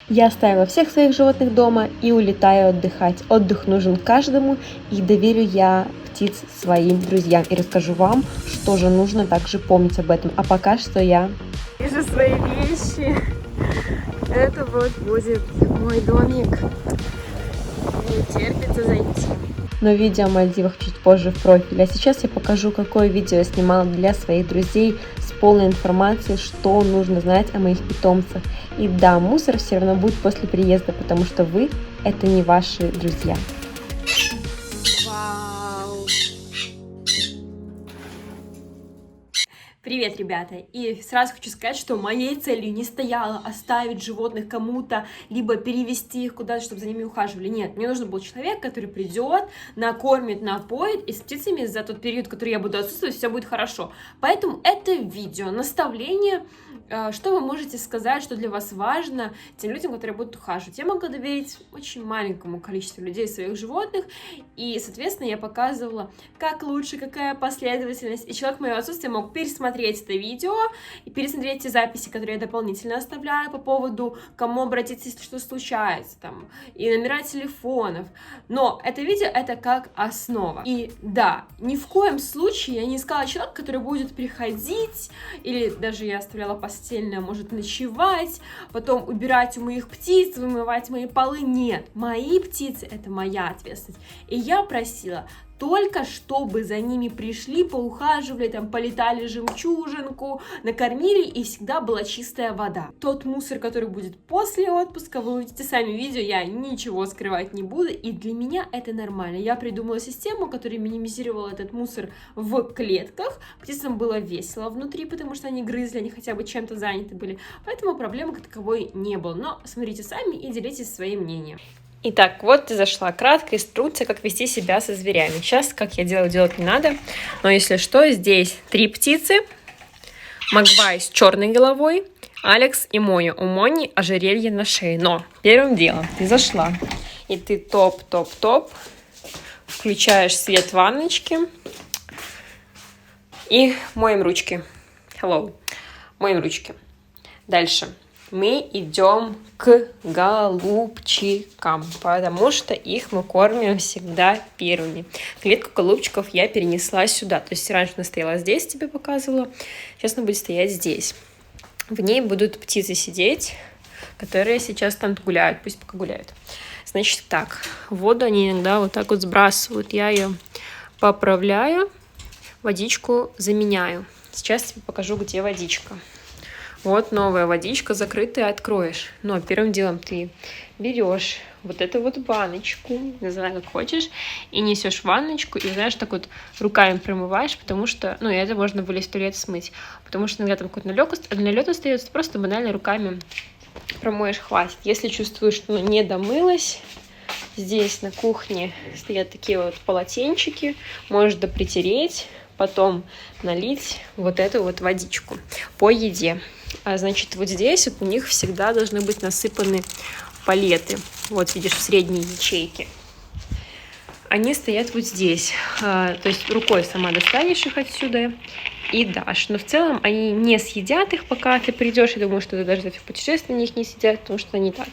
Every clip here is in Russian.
Я оставила всех своих животных дома и улетаю отдыхать. Отдых нужен каждому, и доверю я птиц своим друзьям. И расскажу вам, что же нужно также помнить об этом. А пока что я вижу свои вещи. Это вот будет мой домик. Не терпится зайти. Но видео о Мальдивах чуть позже в профиле. А сейчас я покажу, какое видео я снимала для своих друзей с полной информацией, что нужно знать о моих питомцах. И да, мусор все равно будет после приезда, потому что вы – это не ваши друзья. Вау! Привет, ребята! И сразу хочу сказать, что моей целью не стояло оставить животных кому-то, либо перевести их куда-то, чтобы за ними ухаживали. Нет, мне нужен был человек, который придет, накормит, напоит, и с птицами за тот период, который я буду отсутствовать, все будет хорошо. Поэтому это видео, наставление, что вы можете сказать, что для вас важно тем людям, которые будут ухаживать. Я могла доверить очень маленькому количеству людей своих животных, и, соответственно, я показывала, как лучше, какая последовательность, и человек в моем отсутствии мог пересмотреть это видео и пересмотреть те записи, которые я дополнительно оставляю по поводу, кому обратиться, если что случается, там, и номера телефонов. Но это видео, это как основа. И да, ни в коем случае я не искала человека, который будет приходить, или даже я оставляла постельное, может ночевать, потом убирать у моих птиц, вымывать мои полы. Нет, мои птицы — это моя ответственность. И я просила только чтобы за ними пришли, поухаживали, там, полетали жемчужинку, накормили, и всегда была чистая вода. Тот мусор, который будет после отпуска, вы увидите сами видео, я ничего скрывать не буду, и для меня это нормально. Я придумала систему, которая минимизировала этот мусор в клетках. Птицам было весело внутри, потому что они грызли, они хотя бы чем-то заняты были, поэтому проблемы как таковой не было. Но смотрите сами и делитесь своим мнением. Итак, вот и зашла краткая инструкция, как вести себя со зверями. Сейчас, как я делать не надо, но если что, здесь 3 птицы, Магвай с черной головой, Алекс и Моня. У Мони ожерелье на шее. Но первым делом ты зашла, и ты топ-топ-топ, включаешь свет ванночки и моем ручки. Hello. Моем ручки. Дальше. Мы идем к голубчикам, потому что их мы кормим всегда первыми. Клетку голубчиков я перенесла сюда. То есть раньше она стояла здесь, тебе показывала. Сейчас она будет стоять здесь. В ней будут птицы сидеть, которые сейчас там гуляют. Пусть пока гуляют. Значит так, воду они иногда вот так вот сбрасывают. Я ее поправляю, водичку заменяю. Сейчас тебе покажу, где водичка. Вот новая водичка, закрытая, откроешь. Но первым делом ты берешь вот эту вот баночку, не знаю, как хочешь, и несешь в ванночку, и, знаешь, так вот руками промываешь, потому что, ну, и это можно вылезть в туалет смыть, потому что иногда там какой-то налет остается, ты просто банально руками промоешь, хватит. Если чувствуешь, что не домылась, здесь на кухне стоят такие вот полотенчики, можешь допритереть, потом налить вот эту вот водичку по еде. Значит, вот здесь вот у них всегда должны быть насыпаны палеты. Вот, видишь, в средней ячейке. Они стоят вот здесь. То есть рукой сама достанешь их отсюда и дашь. Но в целом они не съедят их, пока ты придешь. Я думаю, что даже в путешествии они их не съедят, потому что они так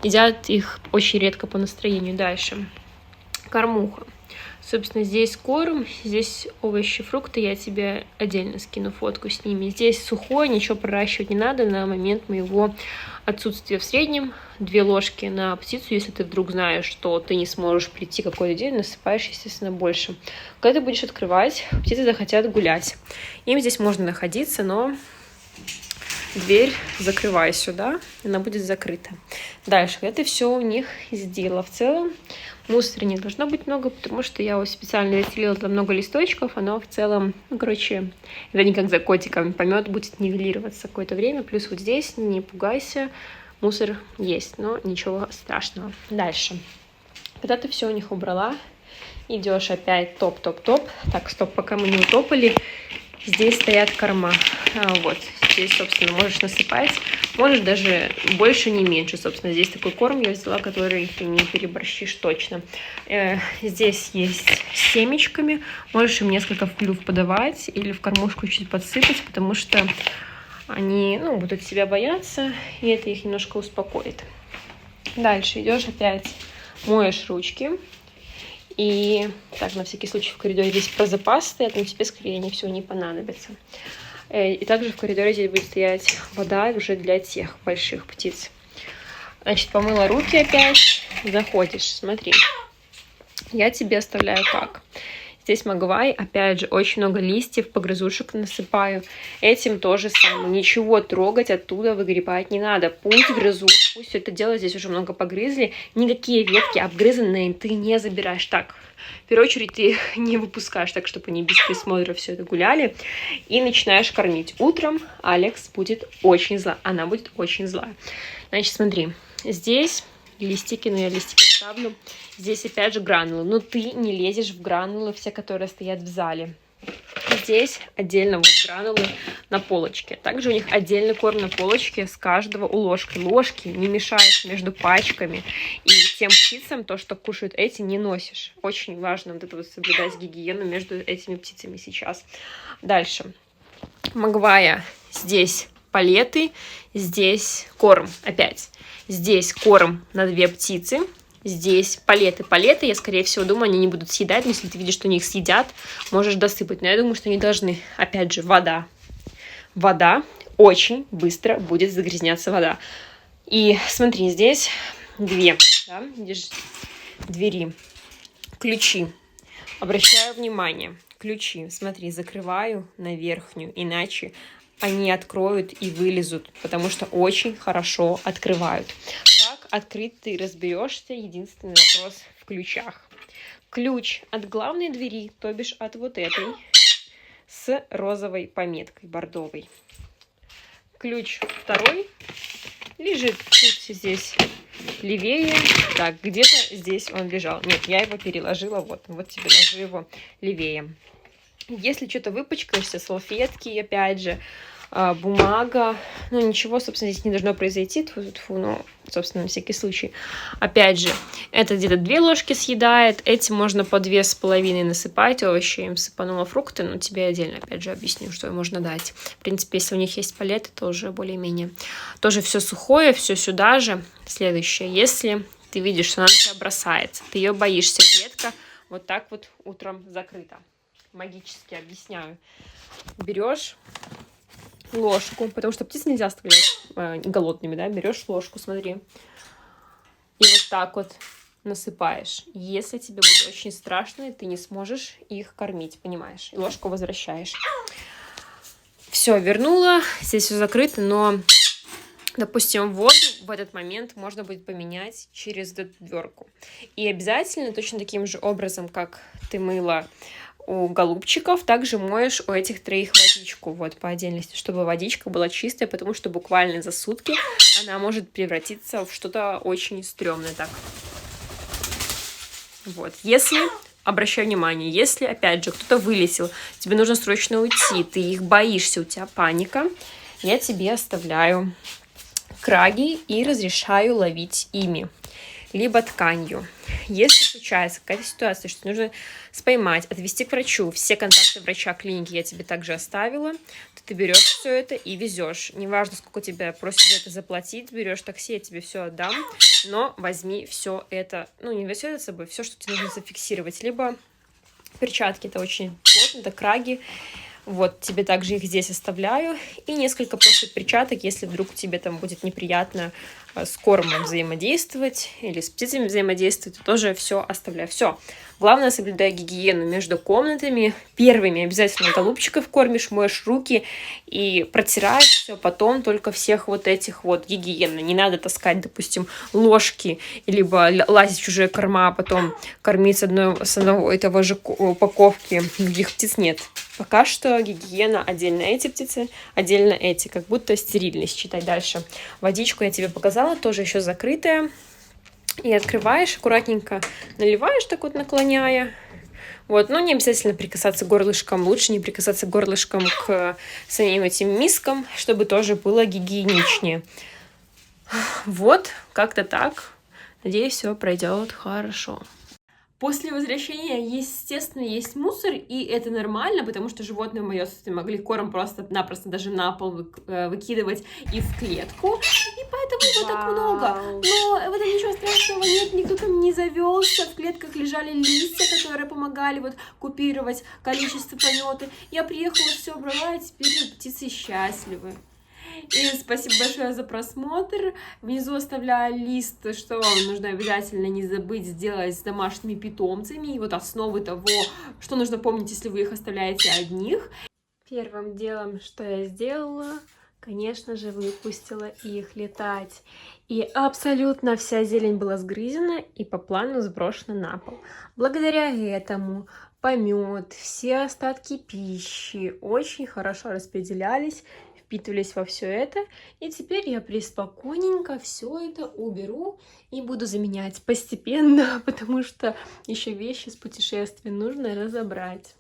едят их очень редко по настроению. Дальше. Кормуха. Собственно, здесь корм, здесь овощи, фрукты, я тебе отдельно скину фотку с ними. Здесь сухое, ничего проращивать не надо на момент моего отсутствия. В среднем 2 ложки на птицу, если ты вдруг знаешь, что ты не сможешь прийти какой-то день, насыпаешь, естественно, больше. Когда ты будешь открывать, птицы захотят гулять. Им здесь можно находиться, но дверь закрывай сюда, она будет закрыта. Дальше, это все у них сделала. В целом мусора не должно быть много, потому что я его специально расстелила там много листочков, оно в целом, ну, короче, это не как за котиком, помет будет нивелироваться какое-то время, плюс вот здесь, не пугайся, мусор есть, но ничего страшного. Дальше, когда ты все у них убрала, идешь опять топ-топ-топ, так, стоп, пока мы не утопали, здесь стоят корма, вот, здесь, собственно, можешь насыпать, можешь даже больше, не меньше, собственно, здесь такой корм я взяла, который ты не переборщишь точно. Здесь есть с семечками, можешь им несколько в клюв подавать или в кормушку чуть подсыпать, потому что они, ну, будут себя бояться, и это их немножко успокоит. Дальше идешь опять, моешь ручки. И так, на всякий случай в коридоре здесь про запас стоят, но тебе, скорее, они все не понадобятся. И также в коридоре здесь будет стоять вода уже для тех больших птиц. Значит, помыла руки опять, заходишь, смотри. Я тебе оставляю как? Здесь магвай, опять же, очень много листьев, погрызушек насыпаю. Этим тоже самое. Ничего трогать оттуда, выгребать не надо. Пусть грызут, пусть все это дело. Здесь уже много погрызли. Никакие ветки обгрызанные ты не забираешь. Так, в первую очередь ты их не выпускаешь, так, чтобы они без присмотра все это гуляли. И начинаешь кормить. Утром Алекс будет очень зла. Она будет очень злая. Значит, смотри, здесь листики, но я листики ставлю. Здесь опять же гранулы, но ты не лезешь в гранулы, все, которые стоят в зале. Здесь отдельно вот гранулы на полочке. Также у них отдельный корм на полочке, с каждого у ложки. Ложки не мешаешь между пачками. И тем птицам то, что кушают эти, не носишь. Очень важно вот это вот соблюдать гигиену между этими птицами сейчас. Дальше. Магвая здесь палеты, здесь корм опять. Здесь корм на 2 птицы. Здесь палеты. Палеты, я, скорее всего, думаю, они не будут съедать. Но если ты видишь, что они их съедят, можешь досыпать. Но я думаю, что они должны. Опять же, вода. Вода. Очень быстро будет загрязняться вода. И смотри, здесь 2. Да? Видишь, двери. Ключи. Обращаю внимание. Ключи. Смотри, закрываю на верхнюю. Иначе они откроют и вылезут, потому что очень хорошо открывают. Как открыть ты разберешься? Единственный вопрос в ключах. Ключ от главной двери, то бишь от вот этой, с розовой пометкой, бордовой. Ключ второй лежит чуть здесь левее. Так, где-то здесь он лежал. Нет, я его переложила, вот тебе ложу его левее. Если что-то выпачкаешься, салфетки, опять же, бумага, ну ничего, собственно, здесь не должно произойти, но, собственно, на всякий случай. Опять же, это где-то 2 ложки съедает, эти можно по 2,5 насыпать, овощи им сыпанула фрукты, но тебе отдельно, опять же, объясню, что им можно дать. В принципе, если у них есть палеты, то уже более-менее. Тоже все сухое, все сюда же. Следующее, если ты видишь, что она тебя бросается, ты ее боишься, клетка вот так вот утром закрыта. Магически объясняю. Берешь ложку, потому что птиц нельзя оставлять голодными, да, берешь ложку, смотри, и вот так вот насыпаешь. Если тебе будет очень страшно, ты не сможешь их кормить, понимаешь, и ложку возвращаешь. Все, вернула, здесь все закрыто, но, допустим, воду в этот момент можно будет поменять через эту дверку. И обязательно точно таким же образом, как ты мыла у голубчиков, также моешь у этих 3 водичку, вот, по отдельности, чтобы водичка была чистая, потому что буквально за сутки она может превратиться в что-то очень стрёмное. Так. Вот, если, обращай внимание, если, опять же, кто-то вылетел, тебе нужно срочно уйти, ты их боишься, у тебя паника, я тебе оставляю краги и разрешаю ловить ими, либо тканью. Если случается какая-то ситуация, что нужно споймать, отвезти к врачу, все контакты врача, клиники я тебе также оставила, то ты берешь все это и везешь. Неважно, сколько тебя просят за это заплатить, берешь такси, я тебе все отдам, но возьми все это, ну не все это с собой, все, что тебе нужно зафиксировать, либо перчатки, это очень плотно, это краги. Вот, тебе также их здесь оставляю. И несколько просто перчаток, если вдруг тебе там будет неприятно с кормом взаимодействовать или с птицами взаимодействовать, то тоже все оставляю. Все. Главное, соблюдай гигиену между комнатами. Первыми обязательно голубчиков кормишь, моешь руки и протираешь все. Потом только всех вот этих вот гигиены. Не надо таскать, допустим, ложки, либо лазить в чужие корма, а потом кормить с одного этого же упаковки. Других птиц нет. Пока что гигиена отдельно эти птицы, отдельно эти, как будто стерильность. Читай дальше. Водичку я тебе показала, тоже еще закрытая. И открываешь, аккуратненько наливаешь, так вот наклоняя. Вот, но не обязательно прикасаться горлышком. Лучше не прикасаться горлышком к самим этим мискам, чтобы тоже было гигиеничнее. Вот, как-то так. Надеюсь, все пройдет хорошо. После возвращения, естественно, есть мусор, и это нормально, потому что животные в моем отсутствии могли корм просто-напросто даже на пол выкидывать и в клетку, и поэтому его так много. Но в этом ничего страшного нет, никто там не завелся, в клетках лежали листья, которые помогали вот купировать количество помета. Я приехала, все брала, и теперь птицы счастливы. И спасибо большое за просмотр. Внизу оставляю лист, что вам нужно обязательно не забыть сделать с домашними питомцами. И вот основы того, что нужно помнить, если вы их оставляете одних. Первым делом, что я сделала, конечно же, выпустила их летать. И абсолютно вся зелень была сгрызена и по плану сброшена на пол. Благодаря этому помет, все остатки пищи очень хорошо распределялись, впитывались во все это, и теперь я преспокойненько все это уберу и буду заменять постепенно, потому что еще вещи с путешествия нужно разобрать.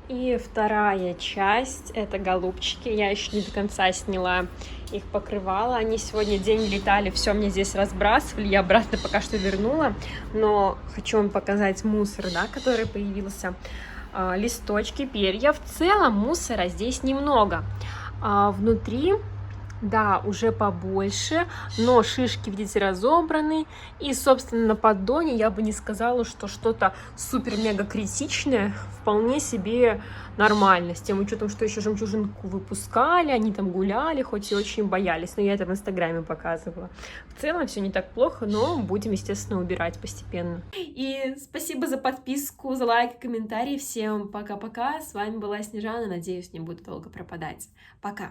И вторая часть — это голубчики. Я еще не до конца сняла их покрывало. Они сегодня день летали, все мне здесь разбрасывали, я обратно пока что вернула, но хочу вам показать мусор, да, который появился. Листочки, перья. В целом мусора здесь немного. Внутри, да, уже побольше, но шишки, видите, разобраны. И, собственно, на поддоне я бы не сказала, что что-то супер-мега критичное, вполне себе нормально. С тем учетом, что еще жемчужинку выпускали, они там гуляли, хоть и очень боялись. Но я это в Инстаграме показывала. В целом все не так плохо, но будем, естественно, убирать постепенно. И спасибо за подписку, за лайк и комментарий. Всем пока-пока. С вами была Снежана. Надеюсь, не буду долго пропадать. Пока!